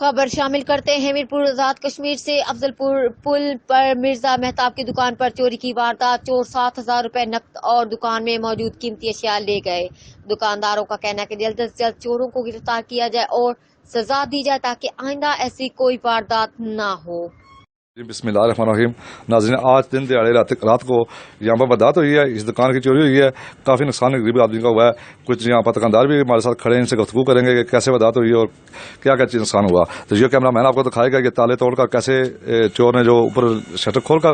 خبر شامل کرتے ہیں میرپور آزاد کشمیر سے۔ افضل پور پل پر مرزا مہتاب کی دکان پر چوری کی واردات، چور 7,000 روپے نقد اور دکان میں موجود قیمتی اشیاء لے گئے۔ دکانداروں کا کہنا ہے کہ جلد از جلد چوروں کو گرفتار کیا جائے اور سزا دی جائے تاکہ آئندہ ایسی کوئی واردات نہ ہو۔ بسم اللہ الرحمن الرحیم۔ ناظرین، آج دن دیہڑے رات کو یہاں پر واردات ہوئی ہے، اس دکان کی چوری ہوئی ہے، کافی نقصان غریب آدمی کا ہوا ہے۔ کچھ یہاں پر دکاندار بھی ہمارے ساتھ کھڑے ہیں، ان سے گفتگو کریں گے کہ کیسے واردات ہوئی ہے اور کیا کیا چیز نقصان ہوا۔ تو یہ کیمرہ مین آپ کو دکھائے گا کہ تالے توڑ کر کیسے چور نے جو اوپر شٹر کھول کر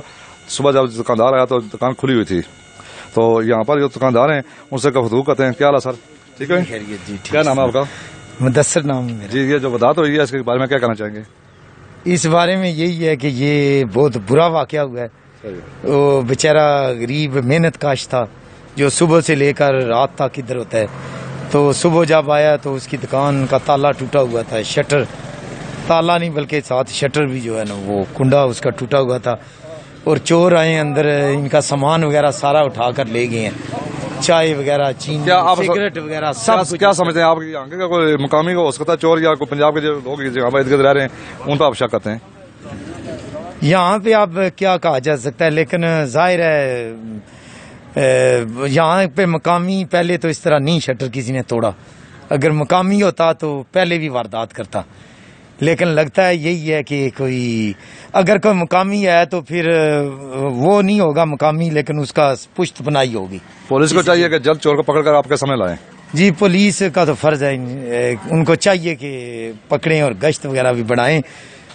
صبح جب دکاندار آیا تو دکان کھلی ہوئی تھی۔ تو یہاں پر جو دکاندار ہیں ان سے گفتگو کرتے ہیں۔ کیا حال ہے سر؟ ٹھیک ہے جی۔ کیا نام ہے آپ کا؟ مدثر نام ہے میرا۔ جی، یہ جو واردات ہوئی ہے اس کے بارے میں کیا کہنا چاہیں گے؟ اس بارے میں یہی ہے کہ یہ بہت برا واقعہ ہوا ہے۔ وہ بیچارہ غریب محنت کاش تھا جو صبح سے لے کر رات تک ادھر ہوتا ہے، تو صبح جب آیا تو اس کی دکان کا تالا ٹوٹا ہوا تھا، شٹر تالا نہیں بلکہ ساتھ شٹر بھی جو ہے نا وہ کنڈا اس کا ٹوٹا ہوا تھا، اور چور آئے اندر، ان کا سامان وغیرہ سارا اٹھا کر لے گئے ہیں، چائے وغیرہ، چینی، سگریٹ وغیرہ سب۔ کیا سمجھتے ہیں آپ آگے کا کوئی مقامی کو ہو سکتا ہے چور، یا کوئی پنجاب کے جو لوگ جہاں پر ارد گرد رہ رہے ہیں ان پر آپ شک کرتے ہیں؟ یہاں پہ اب کیا کہا جا سکتا ہے، لیکن ظاہر ہے یہاں پہ مقامی پہلے تو اس طرح نہیں شٹر کسی نے توڑا، اگر مقامی ہوتا تو پہلے بھی واردات کرتا، لیکن لگتا ہے یہی ہے کہ کوئی اگر کوئی مقامی ہے تو پھر وہ نہیں ہوگا مقامی، لیکن اس کا پشت پناہی ہوگی۔ پولیس کو چاہیے کہ جلد چور کو پکڑ کر آپ کے سامنے لائیں۔ جی، پولیس کا تو فرض ہے، ان کو چاہیے کہ پکڑیں اور گشت وغیرہ بھی بڑھائیں،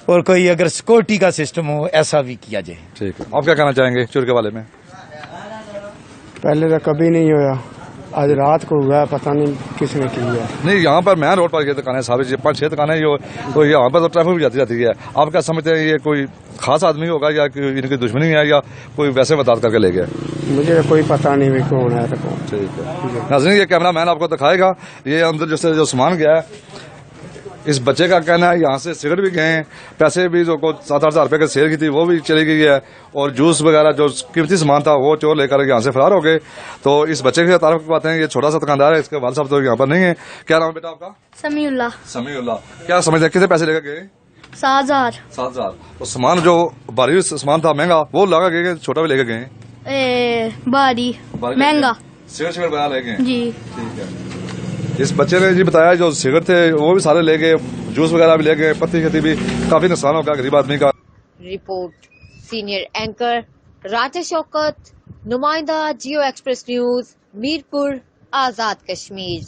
اور کوئی اگر سیکورٹی کا سسٹم ہو ایسا بھی کیا جائے۔ ٹھیک ہے، آپ کیا کہنا چاہیں گے چور کے بارے میں؟ پہلے تو کبھی نہیں ہوا، آج رات کو ہوا، پتہ نہیں کس نے کیا ہے۔ نہیں، یہاں پر مین روڈ پر یہ دکانیں ساری 5-6 دکانیں تو یہاں پر تو ٹریفک بھی جاتی رہتی ہے۔ آپ کیا سمجھتے ہیں یہ کوئی خاص آدمی ہوگا یا ان کی دشمنی ہے یا کوئی ویسے واردات کر کے لے گیا؟ مجھے کوئی پتہ نہیں بھی کون ہے تو کون۔ ٹھیک ہے ناظرین، یہ کیمرہ مین آپ کو دکھائے گا یہ اندر جو سامان گیا ہے۔ اس بچے کا کہنا ہے یہاں سے سگریٹ بھی گئے ہیں، پیسے بھی جو 7-8 ہزار روپے کی سیل کی تھی وہ بھی چلی گئی ہے، اور جوس وغیرہ جو قیمتی سامان تھا وہ چور لے کر یہاں سے فرار ہو گئے۔ تو اس بچے کے تعارف کی بات ہے، یہ چھوٹا سا دکاندار ہے، اس کے والد صاحب تو یہاں پر نہیں ہے۔ کیا نام ہے بیٹا آپ کا؟ سمیع اللہ۔ سمیع اللہ، کیا سمجھتے ہیں کتنے پیسے لے کر گئے؟ 7,000۔ 7,000۔ تو سامان جو بھاری سامان تھا مہنگا وہ لگا گئے، چھوٹا بھی لے کے گئے؟ باری مہنگا سگریٹ وغیرہ لے گئے؟ جی ٹھیک ہے۔ اس بچے نے جی بتایا جو سگریٹ تھے وہ بھی سارے لے گئے، جوس وغیرہ بھی لے گئے، پتی کھتی بھی، کافی نقصان ہو گیا غریب آدمی کا۔ رپورٹ سینئر اینکر راجش شوکت، نمائندہ جیو ایکسپریس نیوز، میرپور آزاد کشمیر۔